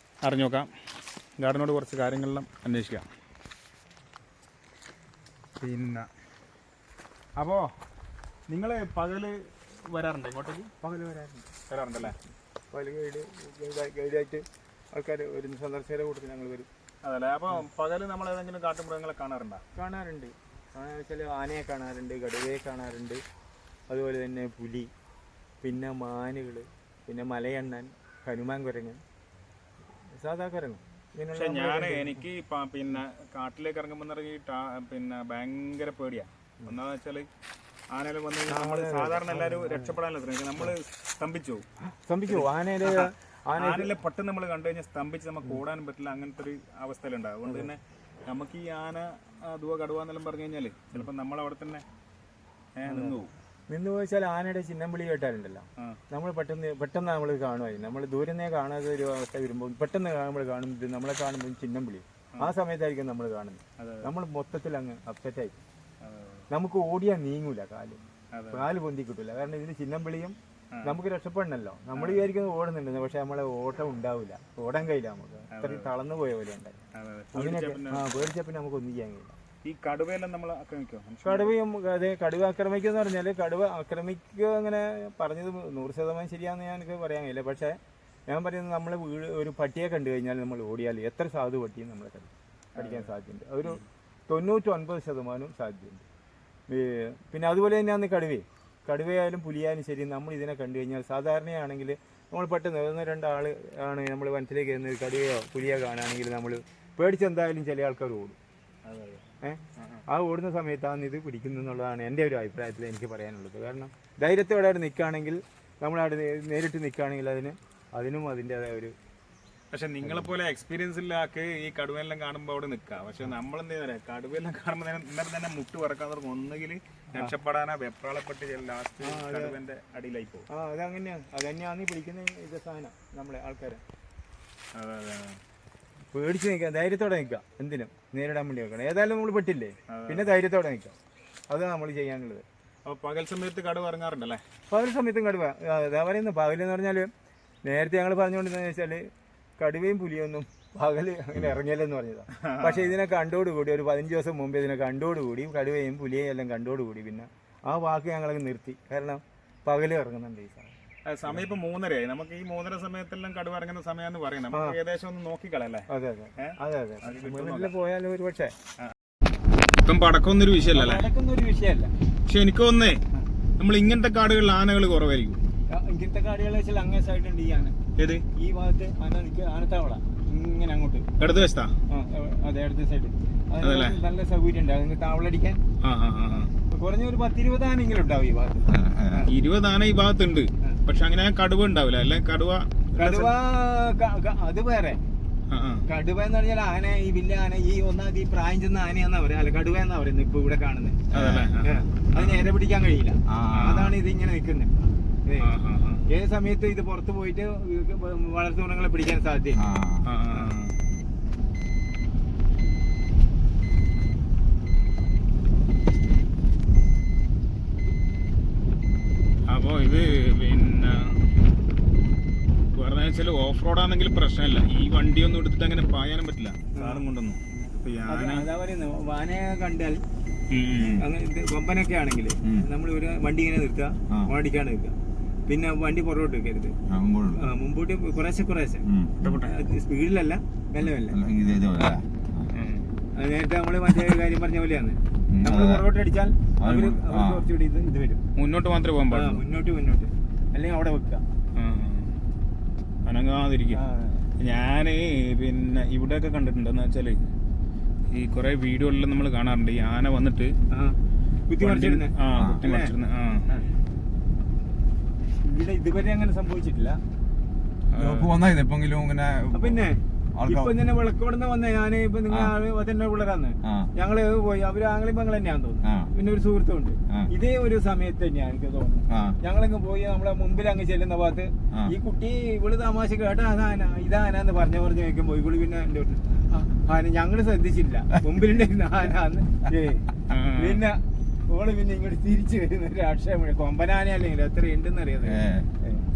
അറിഞ്ഞു നോക്കാം. ഗാർഡനോട് കുറച്ച് കാര്യങ്ങളെല്ലാം അന്വേഷിക്കാം. പിന്നെ അപ്പോൾ നിങ്ങൾ പകല് വരാറുണ്ട് ഇങ്ങോട്ടേക്ക്? പകല് വരാറുണ്ടല്ലേ? പകല് ഗൈഡായിട്ട് ആൾക്കാർ ഒരു സന്ദർശകരെ കൂട്ടത്തിൽ ഞങ്ങൾ വരും. അതല്ലേ? അപ്പോൾ പകല് നമ്മൾ ഏതെങ്കിലും കാട്ടുമൃഗങ്ങളെ കാണാറുണ്ട്? ചില ആനയെ കാണാറുണ്ട്, കടുവയെ കാണാറുണ്ട്, അതുപോലെ തന്നെ പുലി, പിന്നെ മാനുകൾ, പിന്നെ മലയണ്ണൻ, ഹനുമാൻ കുരങ്ങൻ, സാധാ കുരങ്ങൻ. പക്ഷെ എനിക്ക് പിന്നെ കാട്ടിലേക്ക് ഇറങ്ങുമ്പോൾ പിന്നെ ഭയങ്കര പേടിയാണ്. ഒന്നാന്ന് വെച്ചാൽ ആനയിൽ വന്നു കഴിഞ്ഞാൽ നമ്മൾ സാധാരണ എല്ലാവരും രക്ഷപ്പെടാനല്ല ശ്രമിക്കും. നമ്മൾ സ്തംഭിച്ചു ആനയിലെ പെട്ടെന്ന് നമ്മൾ കണ്ടു കഴിഞ്ഞാൽ സ്തംഭിച്ച് നമുക്ക് ഓടാനും പറ്റില്ല. അങ്ങനത്തെ ഒരു അവസ്ഥയിലുണ്ടാവും. അതുകൊണ്ട് തന്നെ നമുക്ക് ഈ ആന കടുവ എന്നെല്ലാം പറഞ്ഞു കഴിഞ്ഞാൽ ചിലപ്പോൾ നമ്മളവിടെ തന്നെ നിന്ന് പോയിച്ചാൽ ആനയുടെ ചിഹ്നം വിളി കേട്ടാലുണ്ടല്ലോ, നമ്മൾ പെട്ടെന്ന് നമ്മൾ കാണുമായി. നമ്മൾ ദൂരെ കാണാതെ ഒരു അവസ്ഥ വരുമ്പോൾ പെട്ടെന്ന് നമ്മൾ കാണുമ്പോൾ നമ്മളെ കാണുമ്പോൾ ചിഹ്നം വിളി. ആ സമയത്തായിരിക്കും നമ്മൾ കാണുന്നത്. നമ്മൾ മൊത്തത്തിൽ അങ്ങ് അപ്സെറ്റായി. നമുക്ക് ഓടിയാൽ നീങ്ങൂല, കാല് പൊന്തി കിട്ടൂല. കാരണം ഇതിന് ചിഹ്നം വിളിയും നമുക്ക് രക്ഷപ്പെടണല്ലോ. നമ്മൾ വിചാരിക്കുന്നത് ഓടുന്നുണ്ടെന്ന്, പക്ഷെ നമ്മളെ ഓട്ടം ഉണ്ടാവില്ല, ഓടാൻ കഴിയില്ല. നമുക്ക് അത്രയും തളർന്നു പോയ പോലെ ഉണ്ടായി. അങ്ങനെയൊക്കെ പേടിച്ച പിന്നെ നമുക്ക് ഒന്നും ചെയ്യാൻ കഴിയില്ല. ഈ കടുവയെല്ലാം നമ്മൾ ആക്രമിക്കും? കടുവ ആക്രമിക്കുക എന്ന് പറഞ്ഞാൽ കടുവ ആക്രമിക്കുക അങ്ങനെ പറഞ്ഞത് 100% ശരിയാണെന്ന് എനിക്ക് പറയാൻ കഴിയില്ല. പക്ഷേ ഞാൻ പറയുന്നത് നമ്മൾ ഒരു പട്ടിയെ കണ്ടു കഴിഞ്ഞാൽ നമ്മൾ ഓടിയാൽ എത്ര സാധു പട്ടിയും നമ്മളെ കടിക്കാൻ സാധ്യതയുണ്ട്. ഒരു 99% സാധ്യതയുണ്ട്. പിന്നെ അതുപോലെ തന്നെയാണ് കടുവയായാലും പുലിയായാലും ശരി, നമ്മൾ ഇതിനെ കണ്ടു കഴിഞ്ഞാൽ സാധാരണയാണെങ്കിൽ നമ്മൾ പെട്ടെന്ന് 1-2 ആൾ ആണ് നമ്മൾ മനസ്സിലേക്ക് വരുന്നത്. കടുവയോ പുലിയോ കാണുകയാണെങ്കിൽ നമ്മൾ പേടിച്ചെന്തായാലും ചില ആൾക്കാർ ഓടും. ആ ഓടുന്ന സമയത്താണ് ഇത് പിടിക്കുന്നതെന്നുള്ളതാണ് എൻ്റെ ഒരു അഭിപ്രായത്തിൽ എനിക്ക് പറയാനുള്ളത്. കാരണം ധൈര്യത്തോടെ അവിടെ നിൽക്കുകയാണെങ്കിൽ, നമ്മളവിടെ നേരിട്ട് നിൽക്കുകയാണെങ്കിൽ അതിനും അതിൻ്റെതായ ഒരു. പക്ഷെ നിങ്ങളെപ്പോലെ എക്സ്പീരിയൻസ് ഉള്ള ആൾക്ക് ഈ കടുവയെല്ലാം കാണുമ്പോൾ അവിടെ നിൽക്കാം. പക്ഷെ നമ്മളെന്താ പറയാ, കടുവയെല്ലാം കാണുമ്പോൾ ഇന്നലെ തന്നെ മുട്ട് പറക്കാൻ തുടങ്ങും. ഒന്നുകിൽ രക്ഷപ്പെടാനാ വെപ്രാളപ്പെട്ട് ലാസ്റ്റ് കടുവന്റെ അടിയിലായി പോകും. അതങ്ങനെയാണ് പിടിക്കുന്ന ഇത് സാധനം നമ്മളെ ആൾക്കാരെ. പേടിച്ച് നിൽക്കുക, ധൈര്യത്തോടെ നിൽക്കുക, എന്തിനും നേരിടാൻ വേണ്ടി വെക്കണം. ഏതായാലും നമ്മൾ പെട്ടില്ലേ, പിന്നെ ധൈര്യത്തോടെ നിൽക്കുക. അതാണ് നമ്മൾ ചെയ്യാനുള്ളത്. അപ്പോൾ പകൽ സമയത്ത് കടുവ ഇറങ്ങാറുണ്ടല്ലേ? പകൽ സമയത്തും കടുവ അതാ പറയുന്നത്. പകലെന്ന് പറഞ്ഞാൽ നേരത്തെ ഞങ്ങൾ പറഞ്ഞുകൊണ്ടിരുന്നതെന്ന് വെച്ചാൽ കടുവയും പുലിയൊന്നും പകൽ അങ്ങനെ ഇറങ്ങിയല്ലെന്ന് പറഞ്ഞതാണ്. പക്ഷേ ഇതിനെ കണ്ടോടുകൂടി ഒരു 15 ദിവസം മുമ്പ് ഇതിനെ കണ്ടോടുകൂടി കടുവയും പുലിയെയും എല്ലാം കണ്ടോടുകൂടി പിന്നെ ആ വാക്ക് ഞങ്ങളങ്ങ് നിർത്തി. കാരണം പകൽ ഇറങ്ങുന്നുണ്ട് ഈ സാധനം. സമയം ഇപ്പൊ 3:30 നമുക്ക് ഈ 3:30 സമയത്തെല്ലാം കടുവ ഇറങ്ങുന്ന സമയമെന്ന് പറയുന്നത് നമുക്ക് ഏകദേശം ഒന്ന് നോക്കിക്കളല്ലേ? അതെ പോയാലും ഒരു പക്ഷേ ഇപ്പം പടക്കമൊന്നൊരു വിഷയമല്ലേ? ഒരു വിഷയമല്ല. പക്ഷെ എനിക്ക് തോന്നുന്നേ നമ്മൾ ഇങ്ങനത്തെ കാടുകളിൽ ആനകൾ കുറവായിരിക്കും. ഇങ്ങനത്തെ കാടുകൾ വെച്ചാൽ അങ്ങേ സൈഡുണ്ട് ഈ ആന. ഏത്? ഈ ഭാഗത്ത് ആന നിൽക്കുക, ആനത്താവള ഇങ്ങനെ അങ്ങോട്ട് ഇടത് വശത്താ? അതെ, ഇടത് സൈഡ്. നല്ല സൗകര്യം ഉണ്ട് അതിന് താവളടിക്കാൻ. കുറഞ്ഞ ഒരു 10-20 ആനെങ്കിലും ഉണ്ടാവും ഈ ഭാഗത്ത്. 20 ആന ഈ ഭാഗത്തുണ്ട്. പക്ഷെ അങ്ങനെ കടുവ ഉണ്ടാവില്ല അല്ലെ? കടുവ അത് വേറെ. കടുവ എന്ന് പറഞ്ഞാൽ ആന, ഈ വലിയ ആന, ഈ ഒന്നാമത് ഈ പ്രായം ചെന്ന ആനയാന്നാ പറയാ, അല്ല കടുവ എന്നാ പറയുന്നത് ഇപ്പൊ ഇവിടെ കാണുന്നത്. അത് നേരെ പിടിക്കാൻ കഴിയില്ല, അതാണ് ഇത് ഇങ്ങനെ നിൽക്കുന്നത്. ഏത് സമയത്ത് ഇത് പുറത്ത് പോയിട്ട് വളർത്തുമൃഗങ്ങളെ പിടിക്കാൻ സാധ്യത. അപ്പോ ഇത് പിന്നെ പറഞ്ഞാൽ ഓഫ് റോഡാണെങ്കിൽ പ്രശ്നമില്ല. ഈ വണ്ടിയൊന്നും എടുത്തിട്ട് അങ്ങനെ പായാനും പറ്റില്ല സാറും കൊണ്ടൊന്നും. അതാ പറയുന്നത്, ആനയെ കണ്ടാൽ അങ്ങനെ കൊമ്പനൊക്കെ ആണെങ്കിൽ നമ്മൾ ഒരു വണ്ടി ഇങ്ങനെ നിർത്തുക, ഓടിക്കാണ്ട് നിൽക്കുക, പിന്നെ വണ്ടി പുറകോട്ട് വെക്കരുത്, മുമ്പോട്ട് കുറേശ്ശെ സ്പീഡിലല്ല, മെല്ലെ നേരത്തെ നമ്മള് മറ്റേ കാര്യം പറഞ്ഞ പോലെയാണ്. നമ്മൾ പുറകോട്ട് അടിച്ചാൽ കുറച്ചുകൂടി ഇത് വരും. മുന്നോട്ട് മാത്രമേ പോകാൻ പാടുള്ളൂ. മുന്നോട്ട് അല്ലെങ്കിൽ അവിടെ വെക്കുക, അനങ്ങാതിരിക്കും. ഞാന് പിന്നെ ഇവിടെയൊക്കെ കണ്ടിട്ടുണ്ടെന്ന് വെച്ചാല് ഈ കുറെ വീഡിയോകളിൽ നമ്മൾ കാണാറുണ്ട് ഈ ആന വന്നിട്ട് കുത്തിമറിച്ചിരുന്ന. ഇവിടെ ഇതുവരെ അങ്ങനെ സംഭവിച്ചിട്ടില്ല. പിന്നെ ഇപ്പൊ ഇങ്ങനെ വിളക്കോടുന്ന വന്നേ ഞാന് ഇപ്പൊ നിങ്ങൾ തന്നെ പിള്ളേരാന്ന് ഞങ്ങള് പോയി, അവര് ആംഗ്ലം പെങ്ങൾ തന്നെയാന്ന് തോന്നുന്നു, പിന്നെ ഒരു സുഹൃത്തുണ്ട്. ഇതേ ഒരു സമയത്ത് തന്നെയാണ് എനിക്ക് തോന്നുന്നു. ഞങ്ങളങ്ങ് പോയി നമ്മളെ മുമ്പിൽ അങ്ങ് ചെല്ലുന്ന ഭാഗത്ത് ഈ കുട്ടി ഇവള് തമാശ കേട്ട ഇതാനാന്ന് പറഞ്ഞു വെക്കുമ്പോ ഇവള് പിന്നെ എന്റെ ആന ഞങ്ങള് ശ്രദ്ധിച്ചില്ല, മുമ്പിലുണ്ടായിരുന്ന ആനാന്ന്. പിന്നെ ഓള് പിന്നെ ഇങ്ങോട്ട് തിരിച്ചു വരുന്ന ഒരു അക്ഷയം കൊമ്പനാന അല്ലെങ്കിൽ എത്ര ഉണ്ടെന്ന് അറിയാതെ.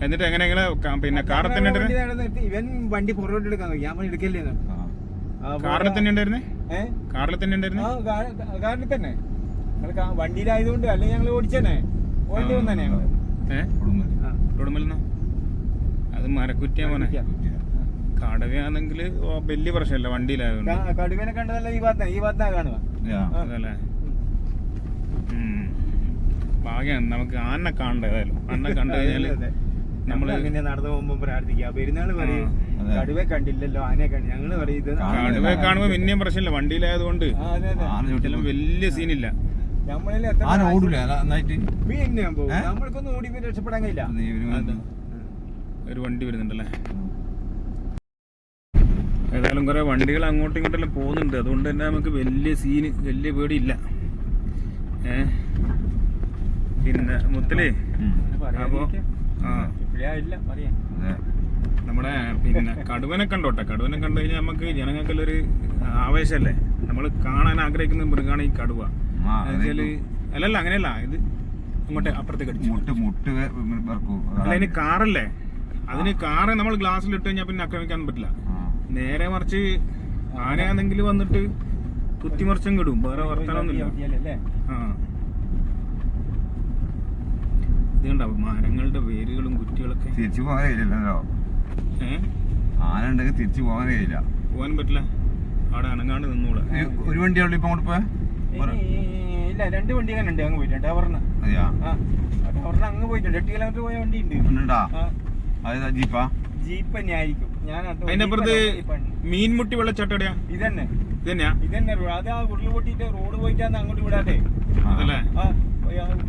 എന്നിട്ട് എങ്ങനെ പിന്നെ ഇവൻ വണ്ടി പുറകോട്ട് എടുക്കാൻ ഞാൻ എടുക്കല്ലേ കാറിൽ തന്നെ ഉണ്ടായിരുന്നേ? കാറിൽ തന്നെ ഉണ്ടായിരുന്നു. കാറിൽ തന്നെ വണ്ടിയിലായതുകൊണ്ട്, അല്ലെങ്കിൽ ഞങ്ങൾ ഓടിച്ചേനെ ഓടി വന്നെ ഞങ്ങള്. അത് മരക്കുറ്റിയാ മോനെ. കടുവയാണെങ്കിൽ വലിയ പ്രശ്നമില്ല വണ്ടിയിലായതുകൊണ്ട്. കടുവനെ കണ്ടതല്ല ഈ ഭാഗത്താ കാണുക. അതല്ലേ ഭാഗ്യാണ് നമുക്ക് ആനെ കാണണ്ട. ഏതായാലും ആനെ കണ്ടു കഴിഞ്ഞാല് നമ്മള് പിന്നെ നടന്നു പോകുമ്പോ പ്രാർത്ഥിക്കുക, പെരുന്നാള് പറയും കടുവയെ കണ്ടില്ലല്ലോ ആനയെ കണ്ടു. ഞങ്ങള് പറയും കടുവയെ കാണുമ്പോ പിന്നെയും പ്രശ്നമില്ല വണ്ടിയിലായതുകൊണ്ട് വലിയ സീനില്ല. പിന്നെ നമ്മൾക്കൊന്നും ഓടി രക്ഷപ്പെടാൻ കഴിയില്ല. ഒരു വണ്ടി വരുന്നുണ്ടല്ലേ? ഏതായാലും കുറെ വണ്ടികൾ അങ്ങോട്ടും ഇങ്ങോട്ടെല്ലാം പോകുന്നുണ്ട്, അതുകൊണ്ട് തന്നെ നമുക്ക് വലിയ പേടിയില്ല. പിന്നെ മുത്തലേ അപ്പോ നമ്മുടെ പിന്നെ കടുവനെ കണ്ടോട്ടെ. കടുവനെ കണ്ടു കഴിഞ്ഞാൽ നമുക്ക് ജനങ്ങൾക്കുള്ളൊരു ആവേശമല്ലേ, നമ്മൾ കാണാൻ ആഗ്രഹിക്കുന്ന മൃഗമാണ് ഈ കടുവ. അല്ലല്ല അങ്ങനെയല്ല, ഇത് അങ്ങോട്ട് അപ്പുറത്തേക്ക് അടിച്ചു. അല്ല ഇനി കാറല്ലേ, അതിന് കാറ് നമ്മൾ ഗ്ലാസ്സിൽ ഇട്ട് കഴിഞ്ഞാൽ പിന്നെ ആക്രമിക്കാൻ പറ്റില്ല. നേരെ മറിച്ച് ആനയാണെങ്കിൽ വന്നിട്ട് കുത്തിമറിച്ചും കിടും, വേറെ വർത്തനൊന്നുമില്ല. ഇത് കണ്ടാവും മരങ്ങളുടെ വേരുകളും കുറ്റികളൊക്കെ. തിരിച്ചു പോകാൻ കഴിയില്ലല്ലോ, ആന ഉണ്ടെങ്കിൽ തിരിച്ചു പോകാൻ കഴിയില്ല. പോകാൻ പറ്റില്ല, അവിടെ അനങ്ങാണ്ട് നിന്നൂടെ. ഒരു വണ്ടിയാണല്ലോ ഇപ്പൊ അങ്ങോട്ട് പോയാ? ഇല്ല, 2 വണ്ടി അങ്ങനെ ഉണ്ട്. അങ്ങ് പോയിട്ടുണ്ട് ടവറിന്. ടവറിന് അങ്ങ് പോയിട്ടുണ്ട്. 8 കിലോമീറ്റർ പോയ വണ്ടി ഉണ്ട്. ജീപ്പാ? ജീപ്പ് തന്നെ ആയിരിക്കും. ഞാൻ അതിനപ്പുറത്ത് മീൻമുട്ടി വെള്ളച്ചാട്ടം എവിടെയാ? ഇതന്നെ ഇതന്നെയാ? ഇതന്നെ. അത് ആ ഉരുള് പൊട്ടിയിട്ട് റോഡ് പോയിട്ടാണ് അങ്ങോട്ട് വിടാതെ. അതല്ലേ?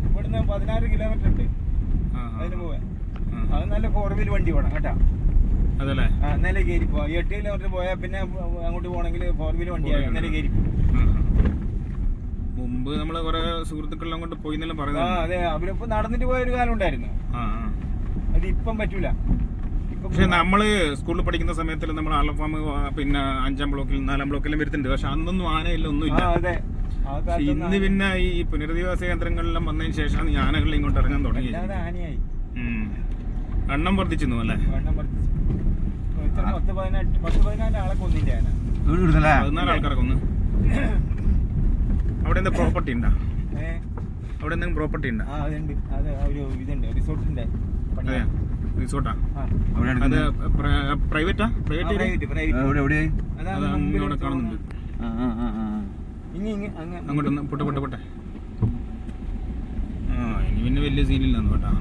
ഇവിടുന്ന് 16 കിലോമീറ്റർ ഉണ്ട് അതിന് പോവാൻ. അത് നല്ല 4 വീൽ വണ്ടി വേണം കേട്ടാ. അതല്ലേ? എന്നാലേ കയറി പോവാം. 8 കിലോമീറ്റർ പോയാൽ പിന്നെ അങ്ങോട്ട് പോകണമെങ്കിൽ 4 വീൽ വണ്ടി എന്നാലേ കയറി പോകും. മുമ്പ് നമ്മള് കുറെ സുഹൃത്തുക്കളെല്ലാം കൊണ്ട് പോയി എന്നെല്ലാം പറയുന്നത്. അതെ, അവരിപ്പോ നടന്നിട്ട് പോയ ഒരു കാലം ഉണ്ടായിരുന്നു. അത് ഇപ്പം പറ്റൂല. ഇപ്പൊ പക്ഷെ നമ്മള് സ്കൂളിൽ പഠിക്കുന്ന സമയത്തിൽ നമ്മൾ ആർലം ഫാം പിന്നെ 5ാം ബ്ലോക്കിൽ 4ാം ബ്ലോക്കിലും വരുന്നുണ്ട്. പക്ഷെ അന്നൊന്നും ആനയില്ല, ഒന്നുമില്ല. അതെ, പക്ഷെ ഇന്ന് പിന്നെ ഈ പുനരധിവാസ കേന്ദ്രങ്ങളെല്ലാം വന്നതിന് ശേഷമാണ് ഈ ആനകൾ ഇങ്ങോട്ട് ഇറങ്ങാൻ തുടങ്ങി. ആനയായി എണ്ണം വർദ്ധിച്ചു അല്ലേ? എണ്ണം വർദ്ധിച്ചു. 10-14 ആളെ കൊന്നില്ല ആന. 14 ആൾക്കാരെ കൊന്ന്. അവിടെ എന്താ പ്രോപ്പർട്ടി ഉണ്ടോ? അവിടെ എന്തെങ്കിലും പ്രോപ്പർട്ടി ഉണ്ടോ? അതുണ്ട്. അത് ഒരു ഇതുണ്ട്, റിസോർട്ടിന്റെ റിസോർട്ടാ? അത് പ്രൈവറ്റാ? എവിടെ അവിടെ കാണുന്നുണ്ട്. അങ്ങോട്ടൊന്ന് പൊട്ടെ. ഇനി പിന്നെ വലിയ സീനില്ലാന്ന് കേട്ടാ.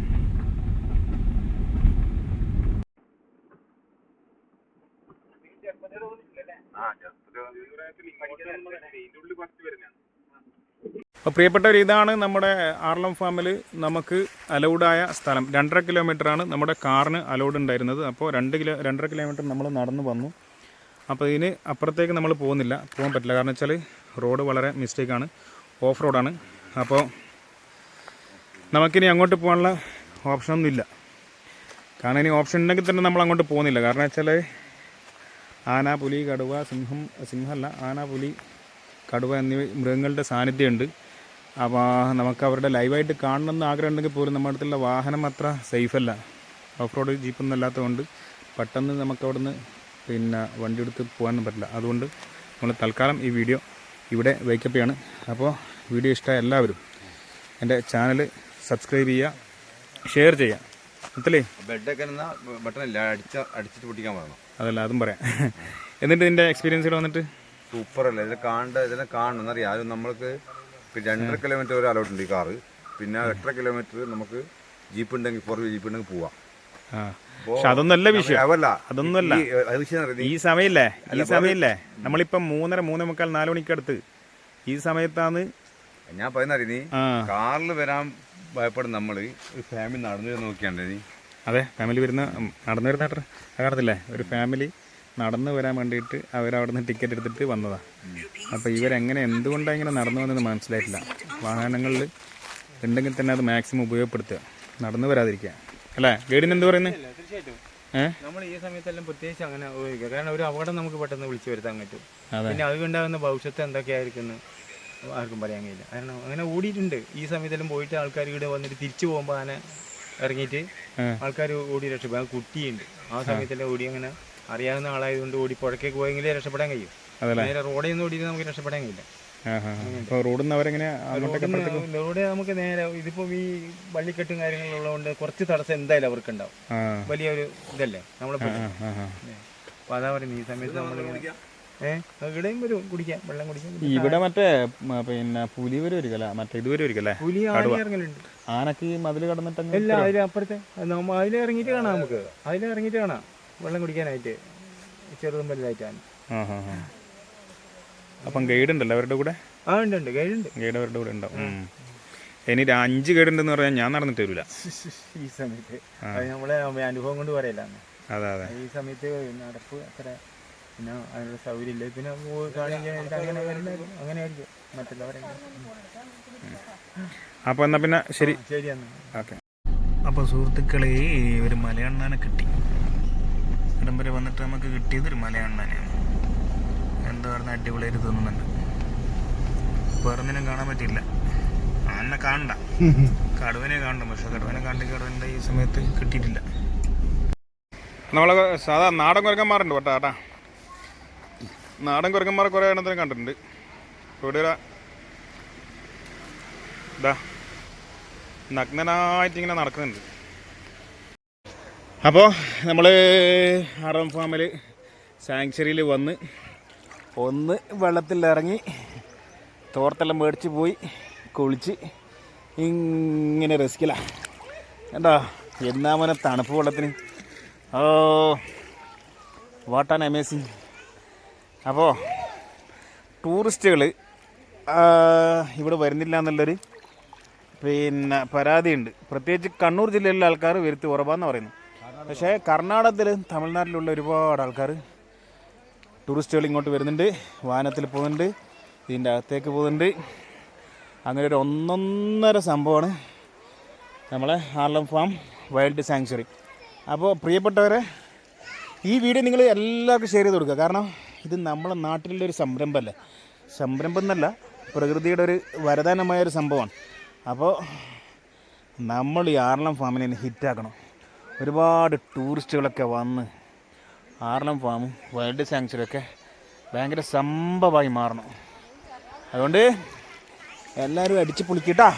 അപ്പോൾ പ്രിയപ്പെട്ടവർ, ഇതാണ് നമ്മുടെ ആർലം ഫാമിൽ നമുക്ക് അലൗഡായ സ്ഥലം. 2.5 കിലോമീറ്ററാണ് നമ്മുടെ കാറിന് അലൗഡ് ഉണ്ടായിരുന്നത്. അപ്പോൾ 2.5 കിലോമീറ്റർ നമ്മൾ നടന്നു വന്നു. അപ്പോൾ ഇതിന് അപ്പുറത്തേക്ക് നമ്മൾ പോകാൻ പറ്റില്ല. കാരണം വെച്ചാൽ റോഡ് വളരെ മിസ്റ്റേക്കാണ്, ഓഫ് റോഡാണ്. അപ്പോൾ നമുക്കിനി അങ്ങോട്ട് പോകാനുള്ള ഓപ്ഷനൊന്നുമില്ല. കാരണം ഇനി ഓപ്ഷൻ ഉണ്ടെങ്കിൽ തന്നെ നമ്മൾ അങ്ങോട്ട് പോകുന്നില്ല. കാരണം വെച്ചാൽ ആന, പുലി, കടുവ, സിംഹമല്ല, ആന, പുലി, കടുവ എന്നീ മൃഗങ്ങളുടെ സാന്നിധ്യമുണ്ട്. അപ്പോൾ നമുക്ക് അവരുടെ ലൈവായിട്ട് കാണണമെന്ന് ആഗ്രഹം ഉണ്ടെങ്കിൽ പോലും നമ്മുടെ അടുത്തുള്ള വാഹനം അത്ര സേഫല്ല. ഓഫ് റോഡ് ജീപ്പൊന്നും അല്ലാത്തതുകൊണ്ട് പെട്ടെന്ന് നമുക്ക് അവിടുന്ന് പിന്നെ വണ്ടി എടുത്ത് പോകാനൊന്നും പറ്റില്ല. അതുകൊണ്ട് നമ്മൾ തൽക്കാലം ഈ വീഡിയോ ഇവിടെ വൈക്കപ്പ് ചെയ്യാണ്. അപ്പോൾ വീഡിയോ ഇഷ്ടമായ എല്ലാവരും എൻ്റെ ചാനൽ സബ്സ്ക്രൈബ് ചെയ്യുക, ഷെയർ ചെയ്യുക. അല്ലേ? ബെഡൊക്കെ ബട്ടണില്ല, അടിച്ചിട്ട് പൊട്ടിക്കാൻ പറയണം. അതല്ല, അതും പറയാം. എന്നിട്ട് ഇതിൻ്റെ എക്സ്പീരിയൻസിൽ വന്നിട്ട് സൂപ്പറല്ലേ? ഇതിനെ കാണണം എന്നറിയാം. ആരും നമ്മൾക്ക് 2.5 കിലോമീറ്റർ വരെ അലോട്ട് ഉണ്ട് ഈ കാറ്. പിന്നെ 8.5 കിലോമീറ്റർ നമുക്ക് ജീപ്പ് ഉണ്ടെങ്കിൽ 4 ജീപ്പ് ഉണ്ടെങ്കിൽ പോവാം. പക്ഷെ അതൊന്നല്ല വിഷയം. അതൊന്നുമല്ല ഈ സമയമില്ലേ, നമ്മളിപ്പം 3:30, 3:45, 4 മണിക്കടുത്ത് ഈ സമയത്താണ് ഞാൻ പറയുന്നറിയ. കാറിൽ വരാൻ ഭയപ്പെടും നമ്മള്. ഒരു ഫാമിലി നടന്നു നോക്കിയാണ്ടേ. അതെ, ഫാമിലി നടന്നു വരുന്ന കാണത്തില്ലേ, ഒരു ഫാമിലി നടന്നു വരാൻ വേണ്ടിയിട്ട് അവരവിടെ നിന്ന് ടിക്കറ്റ് എടുത്തിട്ട് വന്നതാണ്. അപ്പോൾ ഇവരെങ്ങനെ എന്തുകൊണ്ടാണ് ഇങ്ങനെ നടന്നു വന്നതെന്ന് മനസ്സിലായിട്ടില്ല. വാഹനങ്ങളിൽ ഉണ്ടെങ്കിൽ തന്നെ അത് മാക്സിമം ഉപയോഗപ്പെടുത്തുക, നടന്നു വരാതിരിക്കുക. അല്ലേ ഗൈഡിന് എന്ത് പറയുന്നത്? തീർച്ചയായിട്ടും നമ്മൾ ഈ സമയത്തെല്ലാം പ്രത്യേകിച്ച് അങ്ങനെ ഉപയോഗിക്കുക. കാരണം ഒരു അപകടം നമുക്ക് പെട്ടെന്ന് വിളിച്ചു വരുത്താൻ പറ്റും. പിന്നെ അതുകൊണ്ടാകുന്ന ഭവിഷ്യത്ത് എന്തൊക്കെയായിരിക്കുന്നു ആർക്കും പറയാൻ കഴിയില്ല. കാരണം അങ്ങനെ ഓടിയിട്ടുണ്ട്. ഈ സമയത്തെല്ലാം പോയിട്ട് ആൾക്കാർ ഇവിടെ വന്നിട്ട് തിരിച്ചു പോകുമ്പോൾ ആന ഇറങ്ങിയിട്ട് ആൾക്കാർ ഓടി രക്ഷപ്പെടും. കുട്ടിയുണ്ട് ആ സമയത്തെല്ലാം ഓടി. അങ്ങനെ അറിയാവുന്ന ആളായതുകൊണ്ട് ഓടി പുഴക്കേക്ക് പോയെങ്കിലേ രക്ഷപ്പെടാൻ കഴിയും. നേരെ റോഡിൽ നിന്ന് ഓടിയിട്ട് നമുക്ക് രക്ഷപ്പെടാൻ കഴിയില്ല. റോഡ് നമുക്ക് നേരെ ഇതിപ്പോ ഈ വള്ളിക്കെട്ടും കാര്യങ്ങളുള്ളതുകൊണ്ട് കുറച്ച് തടസ്സം എന്തായാലും അവർക്ക് ഉണ്ടാവും. വലിയൊരു ഇതല്ലേ നമ്മളെ. അപ്പൊ അതാ പറയുന്നത്, ഈ സമയത്ത് നമ്മളിങ്ങനെ ഇവിടെയും വരും കുടിക്കാൻ, വെള്ളം കുടിക്കാൻ. ഇവിടെ മറ്റേ പിന്നെ പുലി വരുമായിരിക്കല്ലേ, മറ്റേ ഇത് വരുമായിരിക്കല്ലേ, പുലി ആന ഇറങ്ങലുണ്ട്. ആനക്ക് മതിൽ കടന്നിട്ട് ഇല്ല, അതിലപ്പുറത്തെ അതിലിറങ്ങിയിട്ട് കാണാം. നമുക്ക് അതിലിറങ്ങിയിട്ട് കാണാം വെള്ളം കുടിക്കാനായിട്ട്, ചെറുതും വലുതായിട്ടാണ്. അപ്പം ഗൈഡ് ഉണ്ടല്ലോ അവരുടെ കൂടെ? ആ ഉണ്ട്, ഗൈഡ് ഉണ്ട്. ഗൈഡ് അവരുടെ കൂടെ ഉണ്ടാവും. ഇനി 5 ഗൈഡ് ഉണ്ടെന്ന് പറഞ്ഞാൽ ഞാൻ നടന്നിട്ട് വരില്ല ഈ സമയത്ത്. നമ്മളെ അനുഭവം കൊണ്ട് പറയല. അതെ, ഈ സമയത്ത് നടപ്പ് അത്ര പിന്നെ അതിനുള്ള സൗകര്യം ഇല്ല. പിന്നെ അങ്ങനെ ആയിരിക്കും മറ്റുള്ളവരെ. അപ്പോൾ എന്നാൽ പിന്നെ ശരി. ഓക്കെ. അപ്പോൾ സുഹൃത്തുക്കളെ, ഒരു മലയണ്ണാനെ കിട്ടി. ഇടം വരെ വന്നിട്ട് നമുക്ക് കിട്ടിയത് ഒരു മലയണ്ണാനെയാണ്. എന്താ പറഞ്ഞാൽ അടിപൊളിയായിട്ട് തോന്നുന്നുണ്ട്. വേറൊന്നിനും കാണാൻ പറ്റില്ല. ആനെ കാണണ്ട, കടുവനെ കാണണം. പക്ഷെ കടുവൻ്റെ ഈ സമയത്ത് കിട്ടിയിട്ടില്ല. നമ്മളെ സാധാ നാടൻ കുരങ്ങന്മാരുണ്ട് കേട്ടാ. നാടൻ കുരങ്ങന്മാരെ കുറേ എണ്ണത്തിന് കണ്ടിട്ടുണ്ട്. ഇവിടെ ഇതാ നഗ്നനായിട്ടിങ്ങനെ നടക്കുന്നുണ്ട്. അപ്പോൾ നമ്മൾ ആർലം ഫാമിൽ സാങ്ച്വറിയിൽ വന്ന് ഒന്ന് വെള്ളത്തിലിറങ്ങി തോർത്തെല്ലാം മേടിച്ച് പോയി കുളിച്ച് ഇങ്ങനെ റെസ്കില. എന്താ എന്നാ മോനെ തണുപ്പ് വെള്ളത്തിന്. Oh what an amazing. അപ്പോൾ ടൂറിസ്റ്റുകൾ ഇവിടെ വരുന്നില്ല എന്നുള്ളൊരു പിന്നെ പരാതിയുണ്ട്. പ്രത്യേകിച്ച് കണ്ണൂർ ജില്ലയിലെ ആൾക്കാർ വരുത്തി ഉറപ്പാന്ന് പറയുന്നു. പക്ഷേ കർണാടകത്തിൽ, തമിഴ്നാട്ടിലുള്ള ഒരുപാട് ആൾക്കാർ ടൂറിസ്റ്റുകൾ ഇങ്ങോട്ട് വരുന്നുണ്ട്. വാഹനത്തിൽ പോകുന്നുണ്ട്, ഇതിൻ്റെ അകത്തേക്ക് പോകുന്നുണ്ട്. അങ്ങനെ ഒരു 1.5 സംഭവമാണ് നമ്മളെ ആർലം ഫാം വൈൽഡ് സാങ്ച്വറി. അപ്പോൾ പ്രിയപ്പെട്ടവരെ, ഈ വീഡിയോ നിങ്ങൾ എല്ലാവർക്കും ഷെയർ ചെയ്ത് കൊടുക്കുക. കാരണം ഇത് നമ്മളെ നാട്ടിലുള്ള ഒരു സംരംഭമല്ലേ, സംരംഭം എന്നല്ല, പ്രകൃതിയുടെ ഒരു വരദാനമായൊരു സംഭവമാണ്. അപ്പോൾ നമ്മൾ ഈ ആർലം ഫാമിനെ ഹിറ്റാക്കണം. ഒരുപാട് ടൂറിസ്റ്റുകളൊക്കെ വന്ന് ആർലം ഫാമും വൈൽഡ് സാങ്ച്വറിയൊക്കെ ഭയങ്കര സംഭവമായി മാറണം. അതുകൊണ്ട് എല്ലാവരും അടിച്ച് പൊളിക്കട്ടാ.